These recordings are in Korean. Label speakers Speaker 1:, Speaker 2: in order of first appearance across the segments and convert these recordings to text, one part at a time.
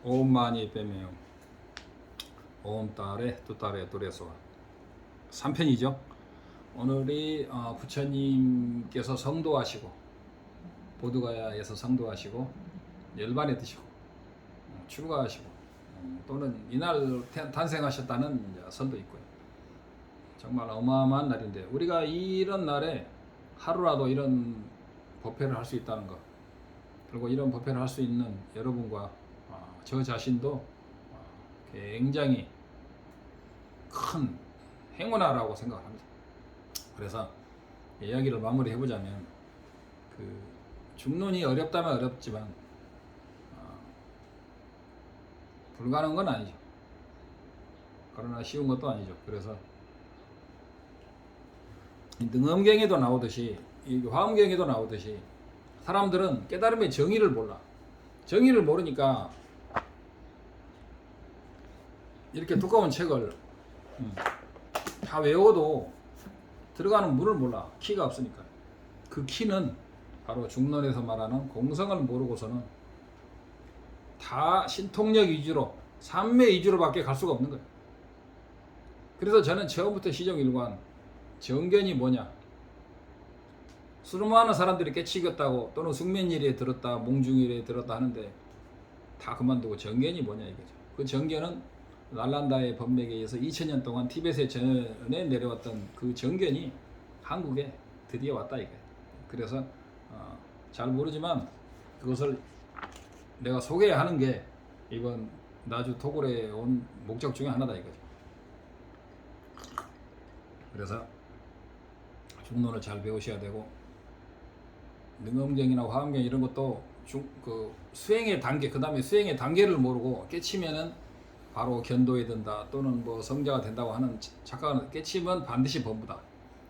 Speaker 1: 오음만이 빼매요. 오음달에 두달에 두레소와 3편이죠. 오늘이 부처님께서 성도하시고 보드가야에서 성도하시고 열반에 드시고 출가하시고 또는 이날 탄생하셨다는 설도 있고요. 정말 어마어마한 날인데 우리가 이런 날에 하루라도 이런 법회를 할 수 있다는 것, 그리고 이런 법회를 할 수 있는 여러분과 저 자신도 굉장히 큰 행운아라고 생각합니다. 그래서 이야기를 마무리해 보자면 죽는이 어렵다면 어렵지만 불가능한 건 아니죠. 그러나 쉬운 것도 아니죠. 그래서 능엄경에도 나오듯이 화엄경에도 나오듯이 사람들은 깨달음의 정의를 몰라. 정의를 모르니까 이렇게 두꺼운 책을 다 외워도 들어가는 문을 몰라. 키가 없으니까. 그 키는 바로 중론에서 말하는 공성을 모르고서는 다 신통력 위주로 삼매 위주로밖에 갈 수가 없는 거예요. 그래서 저는 처음부터 시정일관 정견이 뭐냐, 수많은 사람들이 깨치겠다고 또는 숙면일에 들었다 몽중일에 들었다 하는데 다 그만두고 정견이 뭐냐 이거죠. 그 정견은 날란다의 법맥에 의해서 2000년 동안 티벳에 전해 내려왔던 그 정견이 한국에 드디어 왔다 이거예요. 그래서 잘 모르지만 그것을 내가 소개하는 게 이번 나주 토굴에 온 목적 중에 하나다 이거죠. 그래서 중론을 잘 배우셔야 되고, 능엄경이나 화엄경 이런 것도 수행의 단계, 그 다음에 수행의 단계를 모르고 깨치면은 바로 견도에 든다 또는 뭐 성자가 된다고 하는 착각을 깨치면 반드시 범부다.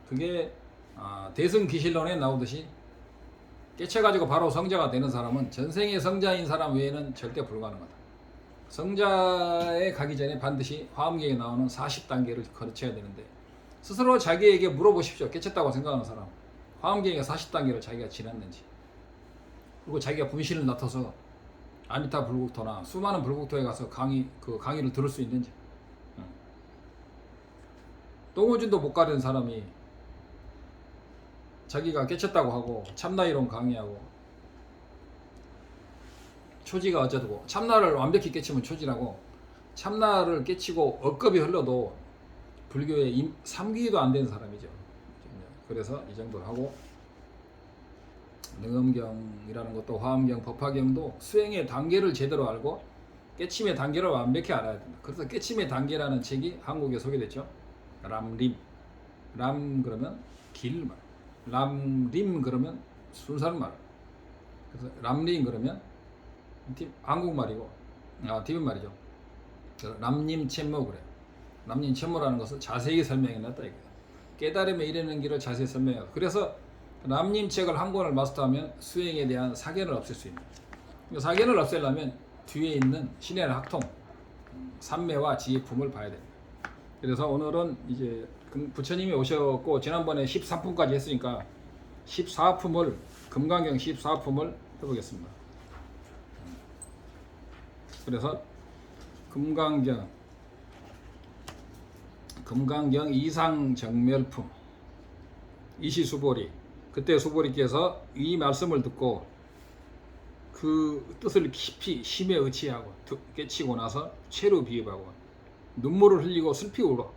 Speaker 1: 그게 대승기실론에 나오듯이 깨쳐가지고 바로 성자가 되는 사람은 전생의 성자인 사람 외에는 절대 불가능하다. 성자에 가기 전에 반드시 화엄경에 나오는 40단계를 거쳐야 되는데, 스스로 자기에게 물어보십시오. 깨쳤다고 생각하는 사람, 화엄경의 40단계를 자기가 지났는지, 그리고 자기가 분신을 나타서 아미타 불국토나 수많은 불국토에 가서 강의를 들을 수 있는지. 똥오줌도 못 가리는 사람이 자기가 깨쳤다고 하고 참나이론 강의하고 초지가 어쩌고, 참나를 완벽히 깨치면 초지라고, 참나를 깨치고 억겁이 흘러도 불교의 3귀도 안 되는 사람이죠. 그래서 이 정도로 하고, 능엄경이라는 것도 화엄경, 법화경도 수행의 단계를 제대로 알고 깨침의 단계를 완벽히 알아야 된다. 그래서 깨침의 단계라는 책이 한국에 소개됐죠. 람림, 람 그러면 길 말, 람림 그러면 순살 말. 그래서 람림 그러면 한국말이고 티벳 말이죠. 람님 첸모 그래. 람님 첸모라는 것을 자세히 설명해 놨다 이거예요. 깨달음에 이르는 길을 자세히 설명해. 그래서 람님 책을 한 권을 마스터하면 수행에 대한 사견을 없앨 수 있는. 사견을 없애려면 뒤에 있는 신의 학통, 삼매와 지혜품을 봐야 됩니다. 그래서 오늘은 이제 부처님이 오셨고 지난번에 13품까지 했으니까 14품을, 금강경 14품을 해보겠습니다. 그래서 금강경 이상정멸품 이시수보리, 그때 수보리께서 이 말씀을 듣고 그 뜻을 깊이 심에 의치하고 깨치고 나서 최루 비입하고 눈물을 흘리고 슬피 울어.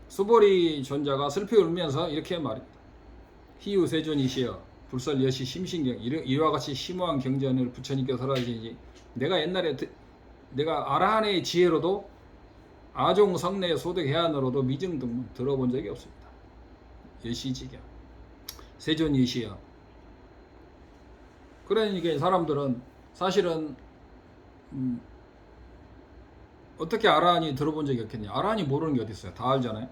Speaker 1: 수보리 존자가 슬피 울면서 이렇게 말합니다. 희유세존이시여 불설여시 심신경, 이와 같이 심오한 경전을 부처님께서 설하시니 내가 옛날에 내가 아라한의 지혜로도 아종 성내 소득 해안으로도 미증등문 들어본 적이 없습니다. 여시지경 세존이시여. 그러니까 사람들은 사실은 어떻게 아라한이 들어본 적이 없겠냐. 아라한이 모르는 게 어디 있어요. 다 알잖아요.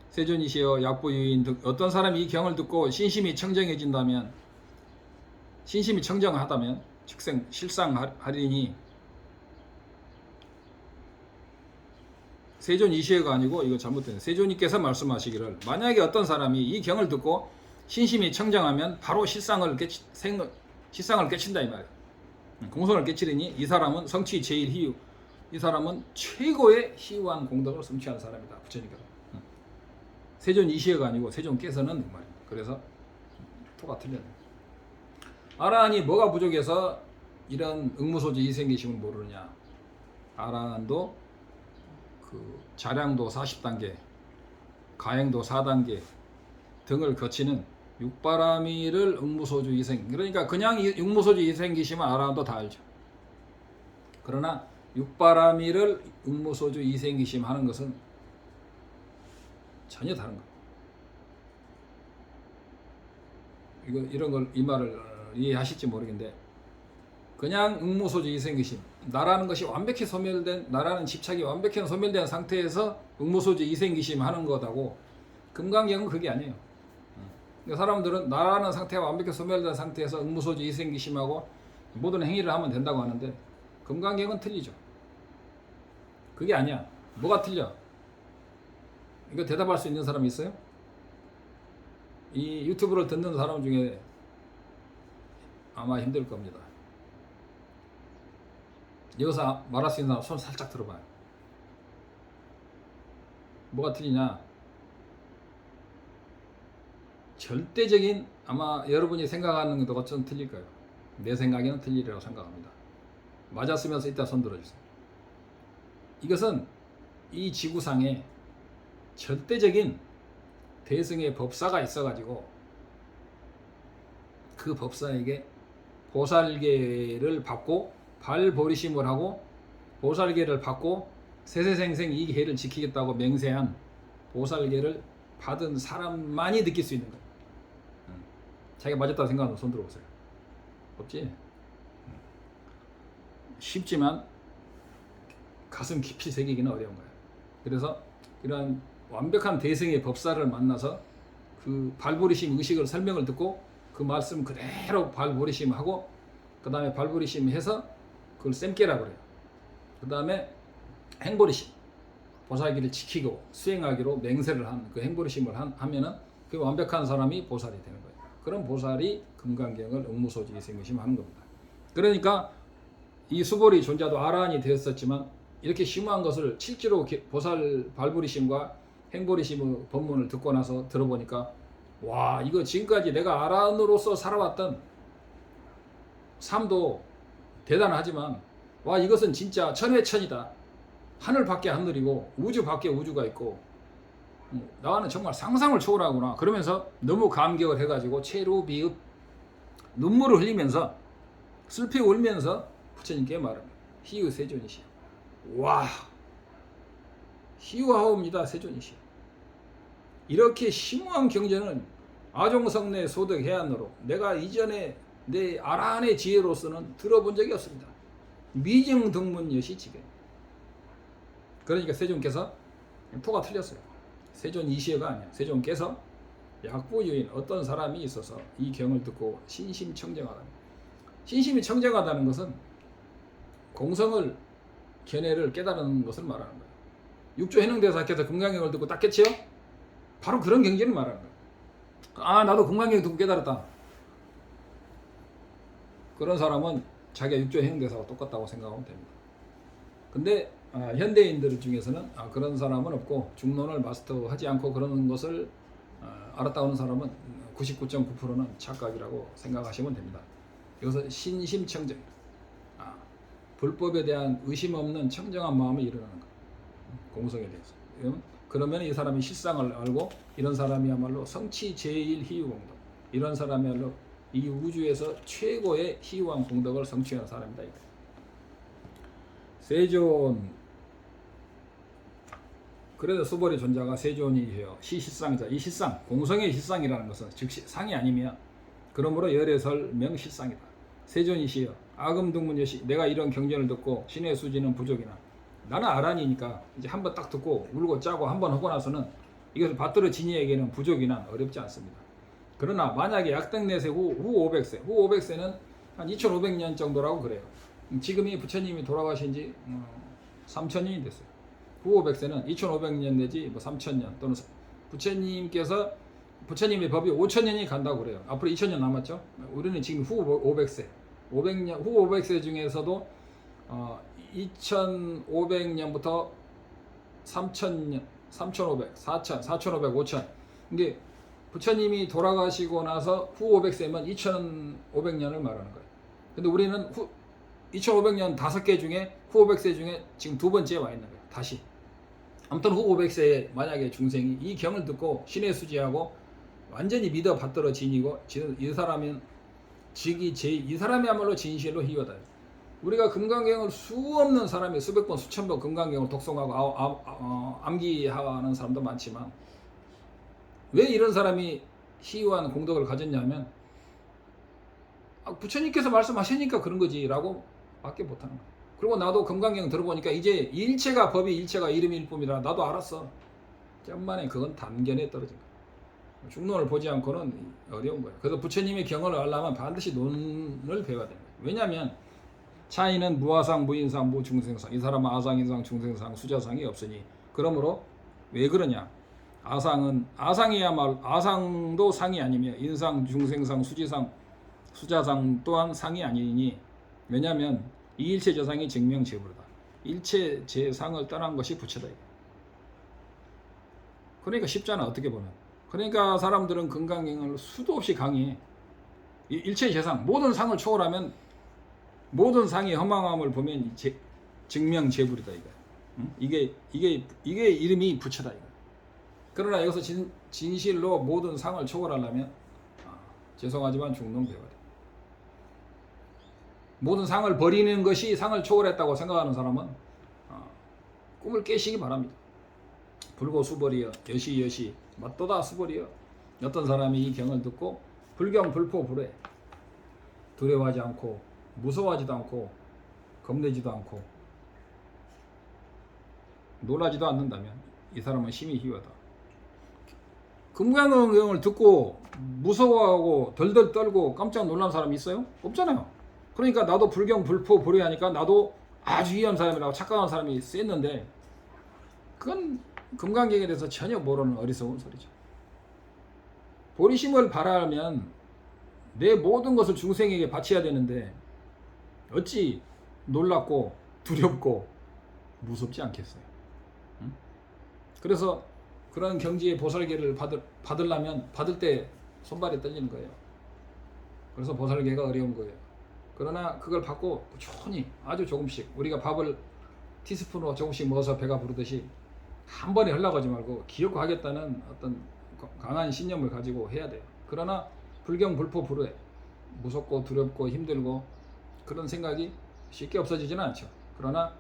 Speaker 1: 세존이시여 약부유인 등 어떤 사람이 이 경을 듣고 신심이 청정해진다면, 신심이 청정하다면 즉생 실상하리니, 세존이시여가 아니고 이거 잘못됐네. 세존이께서 말씀하시기를 만약에 어떤 사람이 이 경을 듣고 신심이 청정하면 바로 실상을 깨친다 이 말이에요. 공손을 깨치리니 이 사람은 성취 제일 희유. 이 사람은 최고의 희유한 공덕을 성취한 사람이다. 부처님께서. 세존 이시여가 아니고 세존께서는 그 말입니다. 그래서 토가 틀렸네. 아라한이 뭐가 부족해서 이런 응무소지 이생기심을 모르느냐. 아라한도 그 자량도 40단계, 가행도 4단계 등을 거치는 육바라미를 응무소주 이생. 그러니까 그냥 육무소주 이생기시면 아라한도 다 알죠. 그러나 육바라미를 응무소주 이생기심 하는 것은 전혀 다른 거예요. 이런 걸 이 말을 이해하실지 모르겠는데 그냥 응무소주 이생기심 나라는 것이 완벽히 소멸된 나라는 집착이 완벽히 소멸된 상태에서 응무소주 이생기심 하는 것하고 금강경은 그게 아니에요. 사람들은 나라는 상태가 완벽히 소멸된 상태에서 응무소주 이생기심하고 모든 행위를 하면 된다고 하는데 금강경은 틀리죠. 그게 아니야. 뭐가 틀려? 이거 대답할 수 있는 사람이 있어요? 이 유튜브를 듣는 사람 중에 아마 힘들 겁니다. 여기서 말할 수 있는 사람 손 살짝 들어봐요. 뭐가 틀리냐? 절대적인 아마 여러분이 생각하는 것과 좀 틀릴 거예요. 내 생각에는 틀리리라고 생각합니다. 맞았으면서 이따 손 들어주세요. 이것은 이 지구상에 절대적인 대승의 법사가 있어가지고 그 법사에게 보살계를 받고 발보리심을 하고 보살계를 받고 세세생생 이 계를 지키겠다고 맹세한 보살계를 받은 사람만이 느낄 수 있는 거예요. 자기가 맞았다고 생각하면 손 들어보세요. 없지? 쉽지만 가슴 깊이 새기기는 어려운 거예요. 그래서 이러한 완벽한 대승의 법사를 만나서 그 발보리심 의식을 설명을 듣고 그 말씀 그대로 발보리심하고 그 다음에 발보리심 해서 그걸 쌤깨라고 그래요. 그 다음에 행보리심 보살기를 지키고 수행하기로 맹세를 한 그 행보리심을 하면은 그 완벽한 사람이 보살이 되는 거예요. 그런 보살이 금강경을 응무소지 이생기심 하는 겁니다. 그러니까 이 수보리 존자도 아라한이 되었었지만 이렇게 심오한 것을 실제로 보살 발부리심과 행보리심의 법문을 듣고 나서 들어보니까 와, 이거 지금까지 내가 아라한으로서 살아왔던 삶도 대단하지만 와, 이것은 진짜 천회천이다. 하늘 밖에 하늘이고 우주 밖에 우주가 있고 나와는 정말 상상을 초월하구나. 그러면서 너무 감격을 해가지고 체루비읍 눈물을 흘리면서 슬피 울면서 부처님께 말합니다. 희유 세존이시여. 와, 희유하옵니다 세존이시여. 이렇게 심오한 경전은 아종성내 소득 해안으로 내가 이전에 내 아라한의 지혜로서는 들어본 적이 없습니다. 미증등문여시 지배. 그러니까 세존께서 토가 틀렸어요. 세존 이시여가 아니야. 세존께서 약부유인 어떤 사람이 있어서 이 경을 듣고 신심청정하다. 신심이 청정하다는 것은 공성을 견해를 깨달은 것을 말하는 거예요. 육조 해능대사께서 금강경을 듣고 딱 깨치요? 바로 그런 경지를 말하는 거예요. 아, 나도 금강경 듣고 깨달았다. 그런 사람은 자기가 육조 해능대사와 똑같다고 생각하면 됩니다. 근데 현대인들 중에서는 그런 사람은 없고 중론을 마스터하지 않고 그런 것을 알았다 하는 사람은 99.9%는 착각이라고 생각하시면 됩니다. 여기서 신심청정, 불법에 대한 의심 없는 청정한 마음이 일어나는 거예요. 공성에 대해서. 그러면 이 사람이 실상을 알고 이런 사람이야말로 성취 제일 희유공덕, 이런 사람이야말로 이 우주에서 최고의 희유한 공덕을 성취한 사람이다. 세존. 그래서 수보리 존자가 세존이에요. 시실상자. 이 실상, 공성의 실상이라는 것은 즉 상이 아니면 그러므로 열애설 명실상이다. 세존이시여. 아금등문여시. 내가 이런 경전을 듣고 신의 수지는 부족이나 나는 아란이니까 이제 한번 딱 듣고 울고 짜고 한번 하고 나서는 이것을 받들어 지니에게는 부족이나 어렵지 않습니다. 그러나 만약에 약등내세 후 500세, 후 500세는 한 2500년 정도라고 그래요. 지금이 부처님이 돌아가신 지 3000년이 됐어요. 후 500세는 2500년 내지 3000년 또는 부처님의 법이 5000년이 간다고 그래요. 앞으로 2000년 남았죠. 우리는 지금 후 500세. 500년 후 500세 중에서도 2500년부터 3000년, 3500, 4000, 4500, 5000. 이게 부처님이 돌아가시고 나서 후 500세면 2500년을 말하는 거예요. 근데 우리는 후 2500년 5개 중에 후 500세 중에 지금 두 번째에 와 있는 거예요. 다시. 아무튼 후 500세에 만약에 중생이 이 경을 듣고 신의 수지하고 완전히 믿어 받들어 지니고 이 사람은 이 사람이야말로 진실로 희거다. 우리가 금강경을 수없는 사람이 수백 번 수천 번 금강경을 독송하고 암기하는 사람도 많지만 왜 이런 사람이 희유한 공덕을 가졌냐면 부처님께서 말씀하시니까 그런 거지 라고 밖에 못하는 거야. 그리고 나도 금강경 들어보니까 이제 일체가 법이 일체가 이름일 뿐이라 나도 알았어. 천만에 그건 단견에 떨어진 거야. 중론을 보지 않고는 어려운 거예요. 그래서 부처님의 경을 알려면 반드시 논을 배워야 되는 거예요. 왜냐하면 차이는 무아상, 무인상, 무중생상. 이 사람은 아상, 인상, 중생상, 수자상이 없으니. 그러므로 왜 그러냐? 아상도 상이 아니며 인상, 중생상, 수자상 또한 상이 아니니. 왜냐하면 이 일체 저상이 증명제불이다. 일체 제상을 떠난 것이 부처다. 그러니까 쉽잖아, 어떻게 보면. 그러니까 사람들은 금강경을 수도 없이 강의해. 일체 제상, 모든 상을 초월하면 모든 상의 허망함을 보면 증명제불이다 이거. 응? 이게 이름이 부처다 이거. 그러나 여기서 진실로 모든 상을 초월하려면 죄송하지만 중론 배워야 돼. 모든 상을 버리는 것이 상을 초월했다고 생각하는 사람은 꿈을 깨시기 바랍니다. 불고 수벌이여 여시 맞도다 수벌이여. 어떤 사람이 이 경을 듣고 불경 불포 불회 두려워하지 않고 무서워하지도 않고 겁내지도 않고 놀라지도 않는다면 이 사람은 심히 희화다. 금강경을 듣고 무서워하고 덜덜 떨고 깜짝 놀란 사람이 있어요? 없잖아요. 그러니까 나도 불경 불포 불회하니까 나도 아주 위험한 사람이라고 착각하는 사람이 셌는데 그건 금강경에 대해서 전혀 모르는 어리석은 소리죠. 보리심을 바라면 내 모든 것을 중생에게 바쳐야 되는데 어찌 놀랍고 두렵고 무섭지 않겠어요? 응? 그래서 그런 경지의 보살계를 받으려면 받을 때 손발이 떨리는 거예요. 그래서 보살계가 어려운 거예요. 그러나 그걸 받고 천천히 아주 조금씩 우리가 밥을 티스푼으로 조금씩 먹어서 배가 부르듯이 한 번에 흘러가지 말고 기억고 하겠다는 어떤 강한 신념을 가지고 해야 돼요. 그러나 불경 불포 불회 무섭고 두렵고 힘들고 그런 생각이 쉽게 없어지지는 않죠. 그러나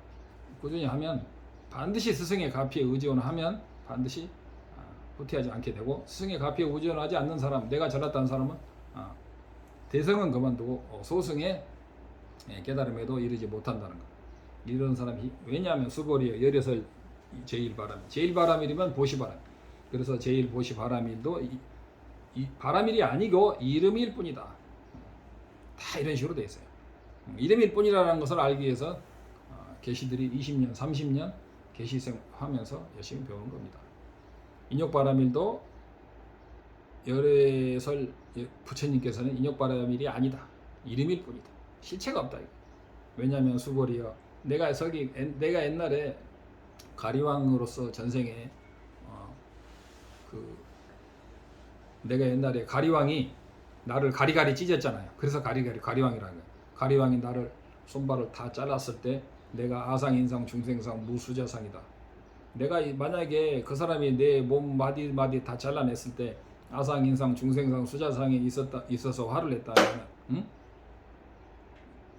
Speaker 1: 꾸준히 하면 반드시 스승의 가피에 의지원을 하면 반드시 후퇴하지 않게 되고 스승의 가피에 의지원하지 않는 사람, 내가 잘났다는 사람은 대성은 그만두고 소승의 깨달음에도 이르지 못한다는 것. 이런 사람이 왜냐하면 수벌이여 열여설 제일바람, 제일바람일이면 보시바람. 그래서 제일보시바람일도 이 바람일이 아니고 이름일 뿐이다. 다 이런 식으로 돼 있어요. 이름일 뿐이라는 것을 알기 위해서 계시들이 20년, 30년 계시생 하면서 열심히 배우는 겁니다. 인욕바람일도 열애설 부처님께서는 인욕바람일이 아니다. 이름일 뿐이다. 실체가 없다. 왜냐하면 수벌이여 내가 옛날에 가리왕으로서 전생에 내가 옛날에 가리왕이 나를 가리가리 찢었잖아요. 그래서 가리왕이라는 거예요. 가리왕이 나를 손발을 다 잘랐을 때 내가 아상, 인상, 중생상, 무수자상이다. 내가 만약에 그 사람이 내 몸 마디 다 잘라냈을 때 아상, 인상, 중생상, 수자상이 있어서 화를 냈다면, 응?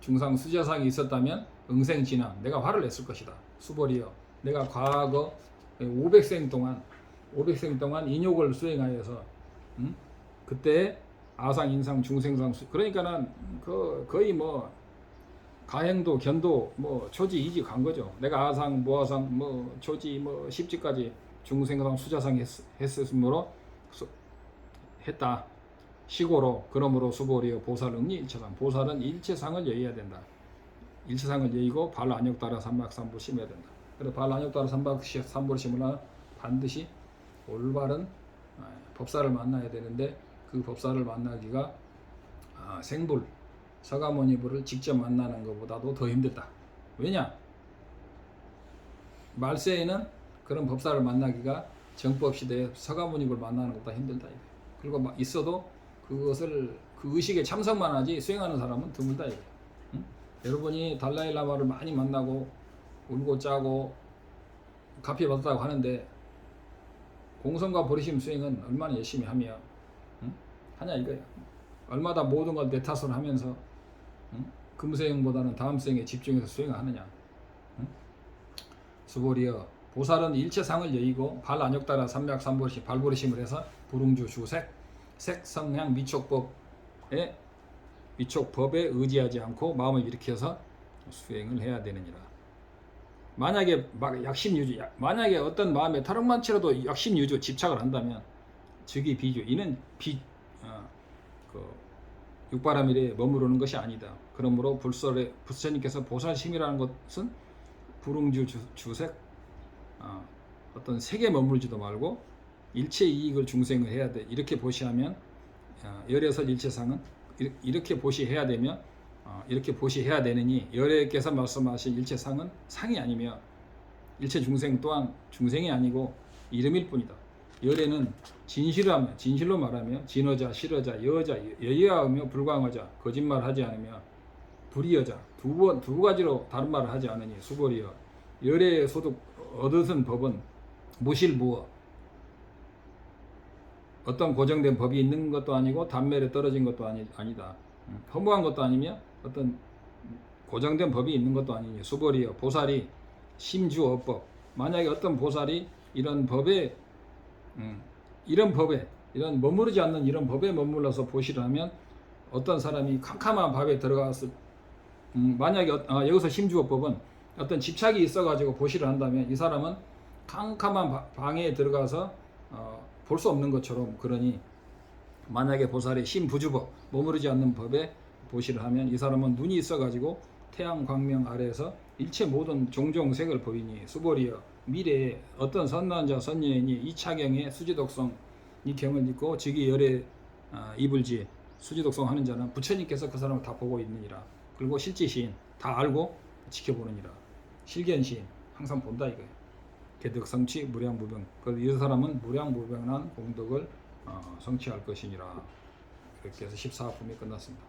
Speaker 1: 중상, 수자상이 있었다면 응생진앙 내가 화를 냈을 것이다. 수벌이여 내가 과거 500생 동안 인욕을 수행하여서 그때 아상, 인상, 중생상 그러니까는 거의 뭐 가행도, 견도, 뭐 초지, 이지 간 거죠. 내가 아상, 무아상, 뭐 초지, 뭐 십지까지 중생상, 수자상 했으므로 했다. 시고로 그러므로 수보리여 보살응리 일체상. 보살은 일체상을 여의해야 된다. 일체상을 여의고 발안욕 따라 삼박삼보 심해야 된다. 그래서 발안욕 따라 삼박삼보를 심으려면 반드시 올바른 법사를 만나야 되는데 그 법사를 만나기가 생불 서가모니부를 직접 만나는 것보다도 더 힘들다. 왜냐? 말세에는 그런 법사를 만나기가 정법 시대에 서가모니부를 만나는 것보다 힘들다. 그리고 막 있어도 그것을 그 의식에 참석만 하지 수행하는 사람은 드물다. 응? 여러분이 달라일라마를 많이 만나고 울고 짜고 가피 받았다고 하는데 공성과 보리심 수행은 얼마나 열심히 하며 응? 하냐 이거야. 얼마나 모든 걸 내 탓으로 하면서 응? 금수행보다는 다음 수행에 집중해서 수행하느냐. 응? 수보리여 보살은 일체상을 여의고 발안욕따라 삼맥삼보리심 발보리심을 해서 불응주 주색 색성향 미촉법에 의지하지 않고 마음을 일으켜서 수행을 해야 되느니라. 만약에 막 약심유주, 만약에 어떤 마음에 타락만 치러도 약심유주 집착을 한다면 즉이 비주, 이는 육바라밀에 머무르는 것이 아니다. 그러므로 부처님께서 보살심이라는 것은 불응주 주색 어떤 색에 머물지도 말고 일체 이익을 중생을 해야 돼. 이렇게 보시하면 열애설 일체상은 이렇게 보시해야 되며 이렇게 보시해야 되느니 열애께서 말씀하신 일체상은 상이 아니며 일체 중생 또한 중생이 아니고 이름일 뿐이다. 열애는 진실로 말하며 진어자, 실어자, 여자, 여여하며 불광하자, 거짓말하지 않으며 불의여자 두 가지로 다른 말을 하지 않으니 수보리여 열애의 소득 얻은 법은 무실무어 어떤 고정된 법이 있는 것도 아니고 단멸에 떨어진 것도 아니다. 허무한 것도 아니며 어떤 고정된 법이 있는 것도 아니니 수보리여 보살이 심주어법 만약에 어떤 보살이 이런 법에 이런 머무르지 않는 이런 법에 머물러서 보시를 하면 어떤 사람이 캄캄한 밥에 들어가서 만약에 여기서 심주어법은 어떤 집착이 있어가지고 보시를 한다면 이 사람은 캄캄한 방에 들어가서 볼 수 없는 것처럼 그러니 만약에 보살이 심부주법 머무르지 않는 법에 보시를 하면 이 사람은 눈이 있어가지고 태양 광명 아래에서 일체 모든 종종 색을 보이니 수보리여 미래에 어떤 선난자 선녀인이 이 차경에 수지독성 이 경을 읽고 즉이 열에 이불지 수지독성 하는 자는 부처님께서 그 사람을 다 보고 있느니라. 그리고 실지시인 다 알고 지켜보느니라. 실견시인 항상 본다 이거예요. 개득성취 무량무병. 이 사람은 무량무병한 공덕을 성취할 것이니라. 이렇게 해서 14품이 끝났습니다.